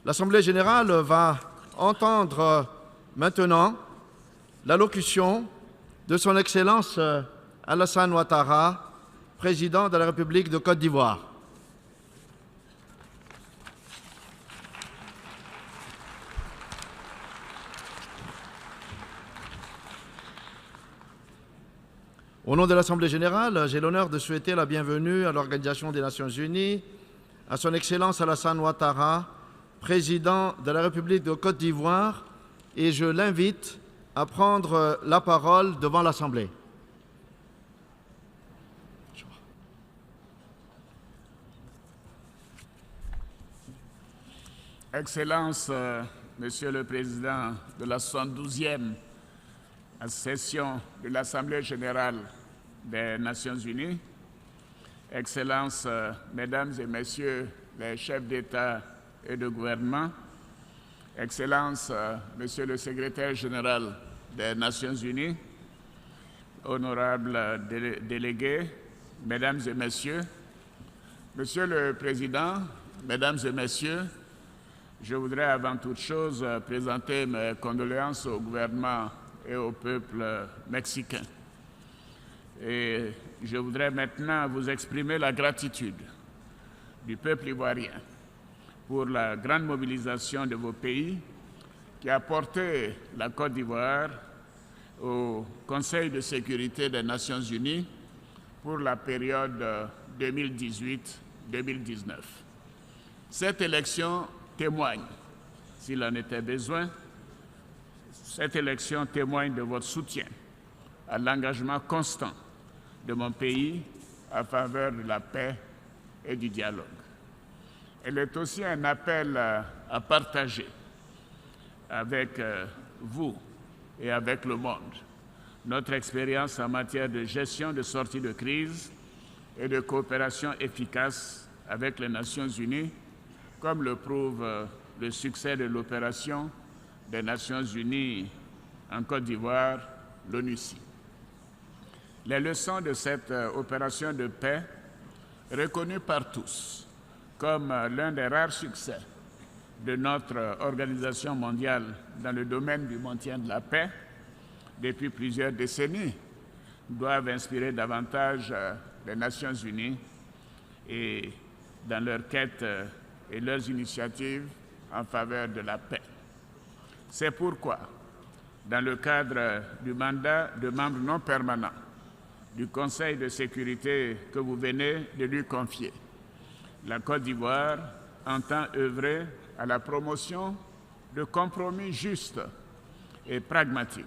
L'Assemblée générale va entendre maintenant l'allocution de Son Excellence Alassane Ouattara, président de la République de Côte d'Ivoire. Au nom de l'Assemblée générale, j'ai l'honneur de souhaiter la bienvenue à l'Organisation des Nations unies à Son Excellence Alassane Ouattara, président de la République de Côte d'Ivoire, et je l'invite à prendre la parole devant l'Assemblée. Excellence, Monsieur le Président de la 72e session de l'Assemblée générale des Nations unies, Excellences, Mesdames et Messieurs les chefs d'État et de gouvernement, Excellences, Monsieur le Secrétaire général des Nations unies, honorables délégués, Mesdames et Messieurs, Monsieur le Président, Mesdames et Messieurs, je voudrais avant toute chose présenter mes condoléances au gouvernement et au peuple mexicain. Et je voudrais maintenant vous exprimer la gratitude du peuple ivoirien pour la grande mobilisation de vos pays qui a porté la Côte d'Ivoire au Conseil de sécurité des Nations unies pour la période 2018-2019. Cette élection témoigne, s'il en était besoin, cette élection témoigne de votre soutien à l'engagement constant de mon pays en faveur de la paix et du dialogue. Elle est aussi un appel à partager avec vous et avec le monde notre expérience en matière de gestion de sortie de crise et de coopération efficace avec les Nations unies, comme le prouve le succès de l'opération des Nations unies en Côte d'Ivoire, l'ONUCI. Les leçons de cette opération de paix, reconnue par tous comme l'un des rares succès de notre organisation mondiale dans le domaine du maintien de la paix depuis plusieurs décennies, doivent inspirer davantage les Nations unies et dans leur quête et leurs initiatives en faveur de la paix. C'est pourquoi, dans le cadre du mandat de membre non permanent du Conseil de sécurité que vous venez de lui confier, la Côte d'Ivoire entend œuvrer à la promotion de compromis justes et pragmatiques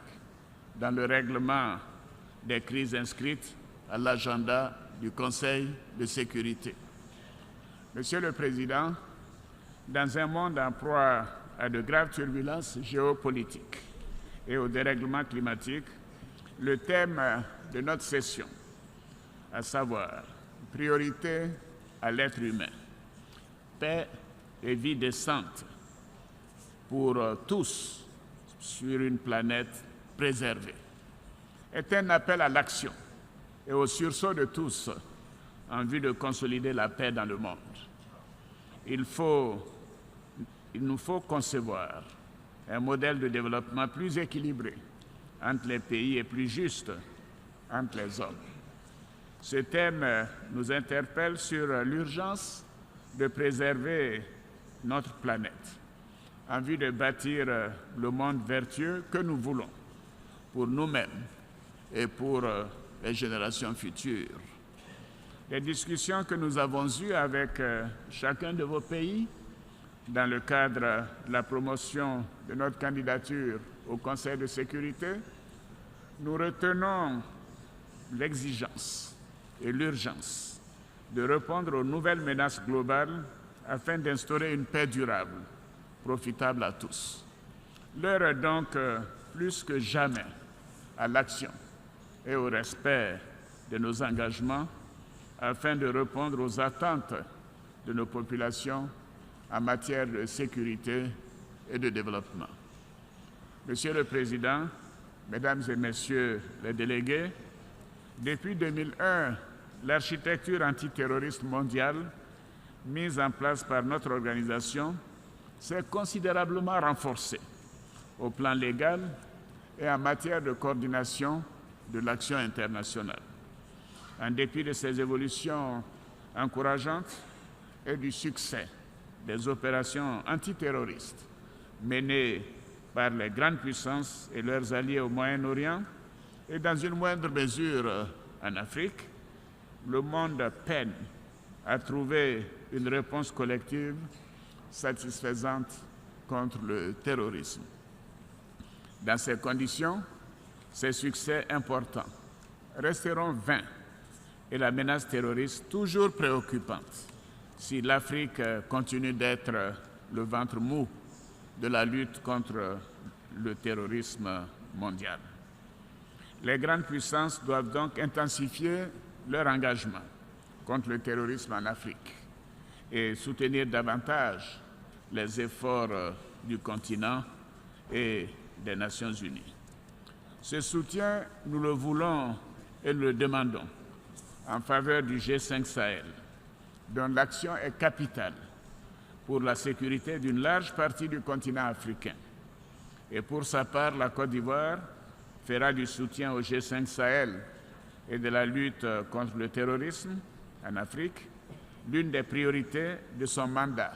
dans le règlement des crises inscrites à l'agenda du Conseil de sécurité. Monsieur le Président, dans un monde en proie à de graves turbulences géopolitiques et au dérèglement climatique, le thème de notre session, à savoir priorité à l'être humain, paix et vie décente pour tous sur une planète préservée, est un appel à l'action et au sursaut de tous en vue de consolider la paix dans le monde. Il nous faut concevoir un modèle de développement plus équilibré entre les pays et plus juste entre les hommes. Ce thème nous interpelle sur l'urgence de préserver notre planète en vue de bâtir le monde vertueux que nous voulons pour nous-mêmes et pour les générations futures. Les discussions que nous avons eues avec chacun de vos pays dans le cadre de la promotion de notre candidature au Conseil de sécurité, nous retenons l'exigence et l'urgence de répondre aux nouvelles menaces globales afin d'instaurer une paix durable, profitable à tous. L'heure est donc plus que jamais à l'action et au respect de nos engagements afin de répondre aux attentes de nos populations en matière de sécurité et de développement. Monsieur le Président, Mesdames et Messieurs les délégués, depuis 2001, l'architecture antiterroriste mondiale mise en place par notre organisation s'est considérablement renforcée au plan légal et en matière de coordination de l'action internationale. En dépit de ces évolutions encourageantes et du succès des opérations antiterroristes menées par les grandes puissances et leurs alliés au Moyen-Orient et dans une moindre mesure en Afrique, le monde peine à trouver une réponse collective satisfaisante contre le terrorisme. Dans ces conditions, ces succès importants resteront vains et la menace terroriste toujours préoccupante si l'Afrique continue d'être le ventre mou de la lutte contre le terrorisme mondial. Les grandes puissances doivent donc intensifier leur engagement contre le terrorisme en Afrique et soutenir davantage les efforts du continent et des Nations Unies. Ce soutien, nous le voulons et le demandons en faveur du G5 Sahel, dont l'action est capitale pour la sécurité d'une large partie du continent africain. Et pour sa part, la Côte d'Ivoire fera du soutien au G5 Sahel et de la lutte contre le terrorisme en Afrique l'une des priorités de son mandat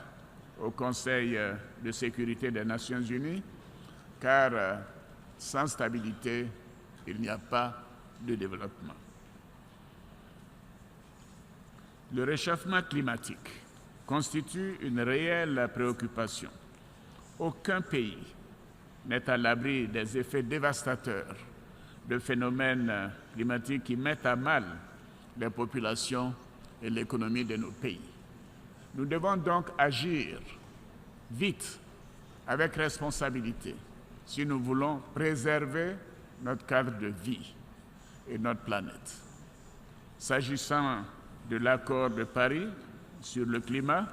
au Conseil de sécurité des Nations Unies, car sans stabilité, il n'y a pas de développement. Le réchauffement climatique constitue une réelle préoccupation. Aucun pays n'est à l'abri des effets dévastateurs de phénomènes climatiques qui mettent à mal les populations et l'économie de nos pays. Nous devons donc agir vite, avec responsabilité, si nous voulons préserver notre cadre de vie et notre planète. S'agissant de l'accord de Paris sur le climat,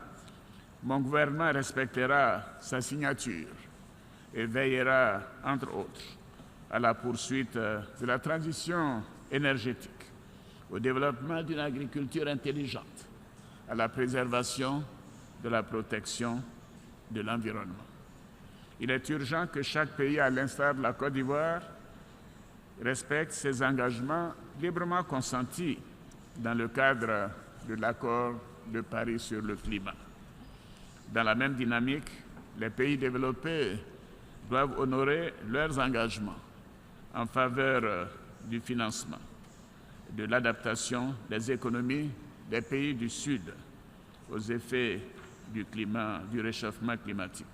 mon gouvernement respectera sa signature et veillera, entre autres, à la poursuite de la transition énergétique, au développement d'une agriculture intelligente, à la préservation de la protection de l'environnement. Il est urgent que chaque pays, à l'instar de la Côte d'Ivoire, respecte ses engagements librement consentis dans le cadre de l'accord de Paris sur le climat. Dans la même dynamique, les pays développés doivent honorer leurs engagements en faveur du financement, de l'adaptation des économies des pays du Sud aux effets du réchauffement climatique.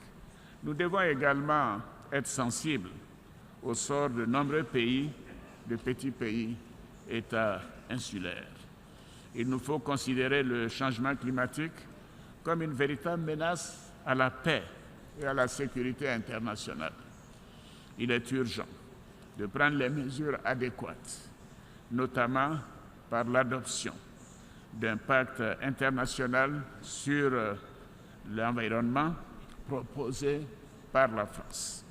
Nous devons également être sensibles au sort de nombreux pays, de petits pays, États insulaires. Il nous faut considérer le changement climatique comme une véritable menace à la paix et à la sécurité internationale. Il est urgent de prendre les mesures adéquates, notamment par l'adoption d'un pacte international sur l'environnement proposé par la France.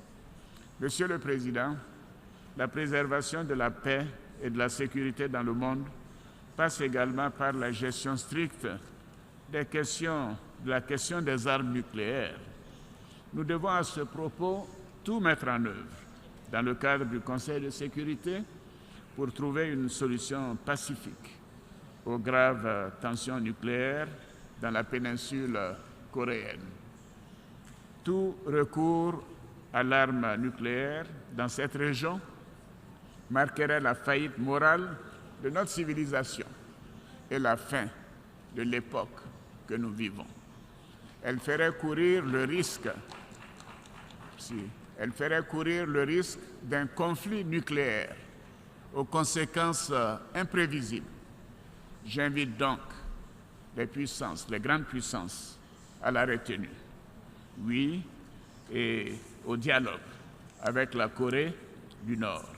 Monsieur le Président, la préservation de la paix et de la sécurité dans le monde passe également par la gestion stricte de la question des armes nucléaires. Nous devons à ce propos tout mettre en œuvre dans le cadre du Conseil de sécurité pour trouver une solution pacifique aux graves tensions nucléaires dans la péninsule coréenne. Tout recours à l'arme nucléaire dans cette région marquerait la faillite morale de notre civilisation et la fin de l'époque que nous vivons. Elle ferait courir le risque d'un conflit nucléaire aux conséquences imprévisibles. J'invite donc les grandes puissances, à la retenue, oui, et au dialogue avec la Corée du Nord,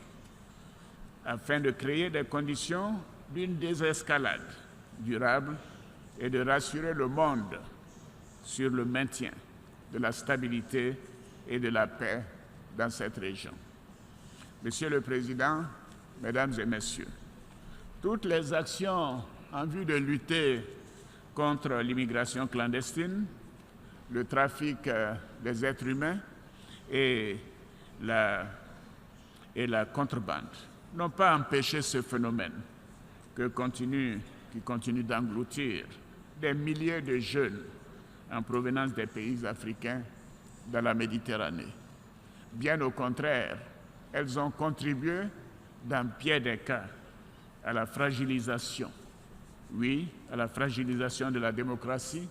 afin de créer des conditions d'une désescalade durable et de rassurer le monde sur le maintien de la stabilité et de la paix dans cette région. Monsieur le Président, Mesdames et Messieurs, toutes les actions en vue de lutter contre l'immigration clandestine, le trafic des êtres humains et la contrebande n'ont pas empêché ce phénomène qui continue d'engloutir des milliers de jeunes en provenance des pays africains dans la Méditerranée. Bien au contraire, elles ont contribué dans bien des cas à la fragilisation, à la fragilisation de la démocratie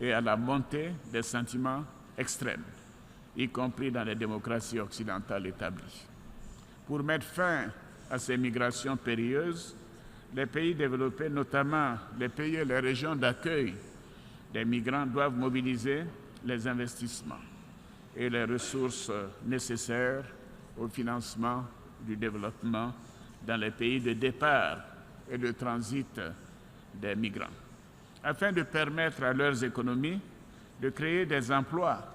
et à la montée des sentiments extrêmes, y compris dans les démocraties occidentales établies. Pour mettre fin à ces migrations périlleuses, les pays développés, notamment les pays et les régions d'accueil des migrants, doivent mobiliser les investissements et les ressources nécessaires au financement du développement dans les pays de départ et de transit des migrants, afin de permettre à leurs économies de créer des emplois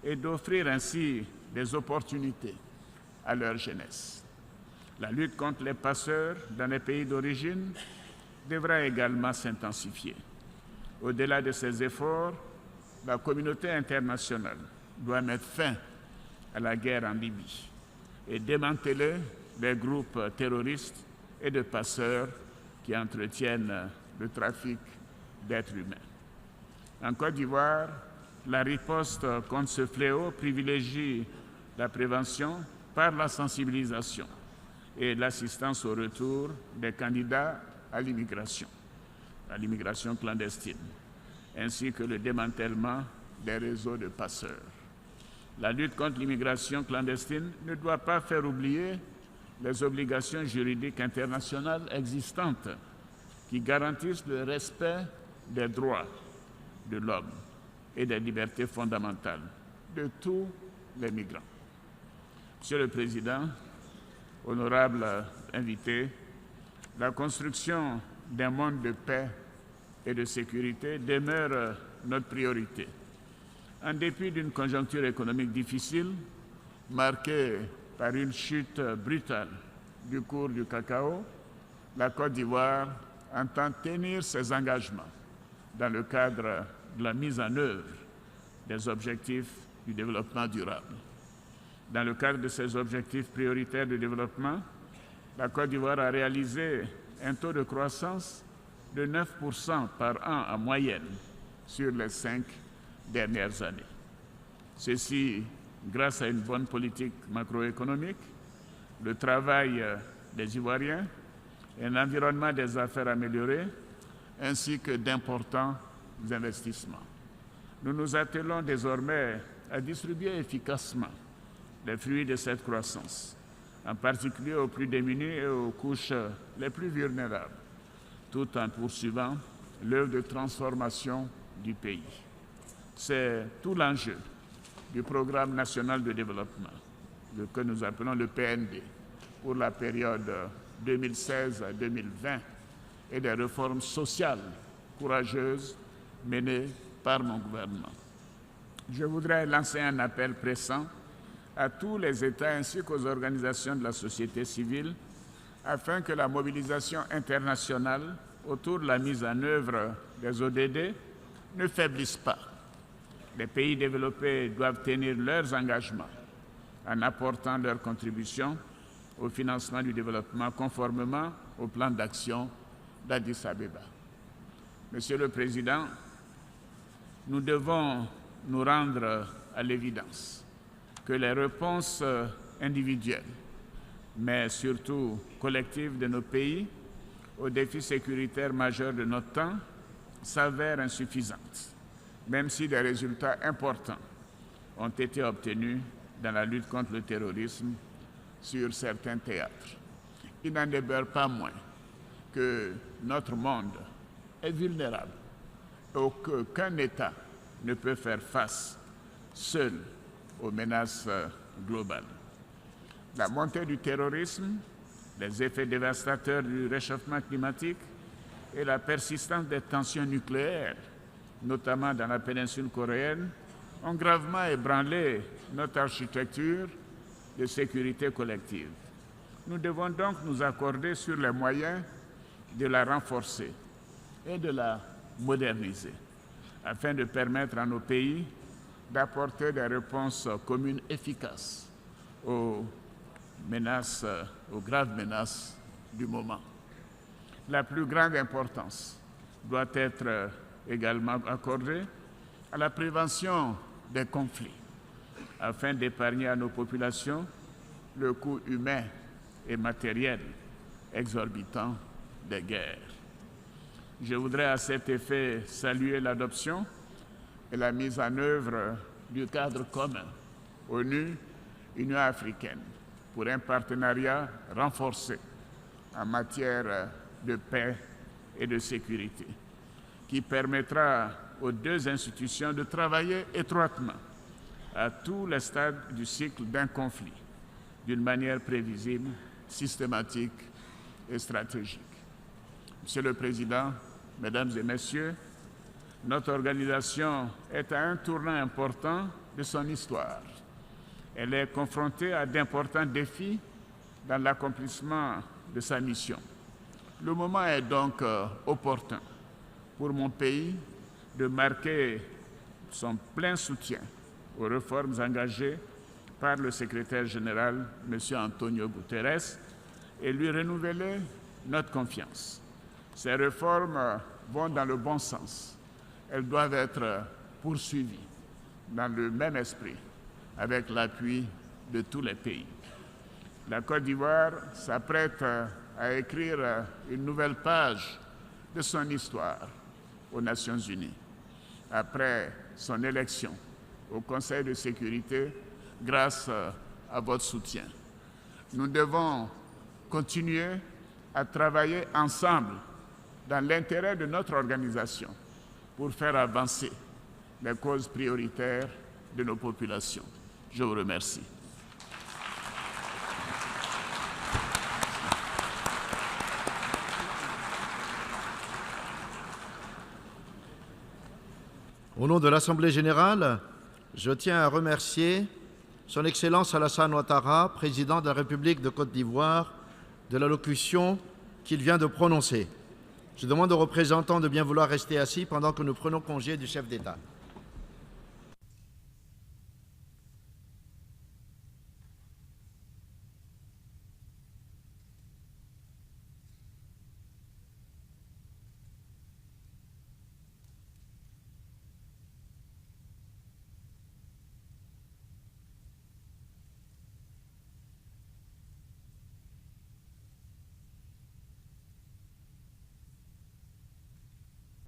et d'offrir ainsi des opportunités à leur jeunesse. La lutte contre les passeurs dans les pays d'origine devra également s'intensifier. Au-delà de ces efforts, la communauté internationale doit mettre fin à la guerre en Libye et démanteler les groupes terroristes et de passeurs qui entretiennent le trafic d'êtres humains. En Côte d'Ivoire, la riposte contre ce fléau privilégie la prévention par la sensibilisation et l'assistance au retour des candidats à l'immigration clandestine, ainsi que le démantèlement des réseaux de passeurs. La lutte contre l'immigration clandestine ne doit pas faire oublier les obligations juridiques internationales existantes qui garantissent le respect des droits de l'homme et des libertés fondamentales de tous les migrants. Monsieur le Président, honorables invités, la construction d'un monde de paix et de sécurité demeure notre priorité. En dépit d'une conjoncture économique difficile, marquée par une chute brutale du cours du cacao, la Côte d'Ivoire entend tenir ses engagements dans le cadre de la mise en œuvre des objectifs du développement durable. Dans le cadre de ces objectifs prioritaires de développement, la Côte d'Ivoire a réalisé un taux de croissance de 9% par an en moyenne sur les 5 dernières années. Ceci grâce à une bonne politique macroéconomique, le travail des Ivoiriens, un environnement des affaires amélioré, ainsi que d'importants investissements. Nous nous attelons désormais à distribuer efficacement les fruits de cette croissance, en particulier aux plus démunis et aux couches les plus vulnérables, tout en poursuivant l'œuvre de transformation du pays. C'est tout l'enjeu du Programme national de développement, que nous appelons le PND, pour la période 2016 à 2020, et des réformes sociales courageuses menées par mon gouvernement. Je voudrais lancer un appel pressant à tous les États ainsi qu'aux organisations de la société civile afin que la mobilisation internationale autour de la mise en œuvre des ODD ne faiblisse pas. Les pays développés doivent tenir leurs engagements en apportant leur contribution au financement du développement conformément au plan d'action d'Addis Abeba. Monsieur le Président, nous devons nous rendre à l'évidence que les réponses individuelles, mais surtout collectives de nos pays aux défis sécuritaires majeurs de notre temps s'avèrent insuffisantes, même si des résultats importants ont été obtenus dans la lutte contre le terrorisme sur certains théâtres. Il n'en demeure pas moins que notre monde est vulnérable et qu'aucun État ne peut faire face seul aux menaces globales. La montée du terrorisme, les effets dévastateurs du réchauffement climatique et la persistance des tensions nucléaires, notamment dans la péninsule coréenne, ont gravement ébranlé notre architecture de sécurité collective. Nous devons donc nous accorder sur les moyens de la renforcer et de la moderniser, afin de permettre à nos pays d'apporter des réponses communes efficaces aux menaces, aux graves menaces du moment. La plus grande importance doit être également accordée à la prévention des conflits, afin d'épargner à nos populations le coût humain et matériel exorbitant des guerres. Je voudrais à cet effet saluer l'adoption et la mise en œuvre du cadre commun ONU-Union africaine pour un partenariat renforcé en matière de paix et de sécurité, qui permettra aux deux institutions de travailler étroitement à tous les stades du cycle d'un conflit, d'une manière prévisible, systématique et stratégique. Monsieur le Président, Mesdames et Messieurs, notre organisation est à un tournant important de son histoire. Elle est confrontée à d'importants défis dans l'accomplissement de sa mission. Le moment est donc opportun pour mon pays de marquer son plein soutien aux réformes engagées par le secrétaire général, M. Antonio Guterres, et lui renouveler notre confiance. Ces réformes vont dans le bon sens. Elles doivent être poursuivies dans le même esprit, avec l'appui de tous les pays. La Côte d'Ivoire s'apprête à écrire une nouvelle page de son histoire aux Nations Unies, après son élection au Conseil de sécurité grâce à votre soutien. Nous devons continuer à travailler ensemble dans l'intérêt de notre organisation pour faire avancer les causes prioritaires de nos populations. Je vous remercie. Au nom de l'Assemblée générale, je tiens à remercier Son Excellence Alassane Ouattara, président de la République de Côte d'Ivoire, de l'allocution qu'il vient de prononcer. Je demande aux représentants de bien vouloir rester assis pendant que nous prenons congé du chef d'État.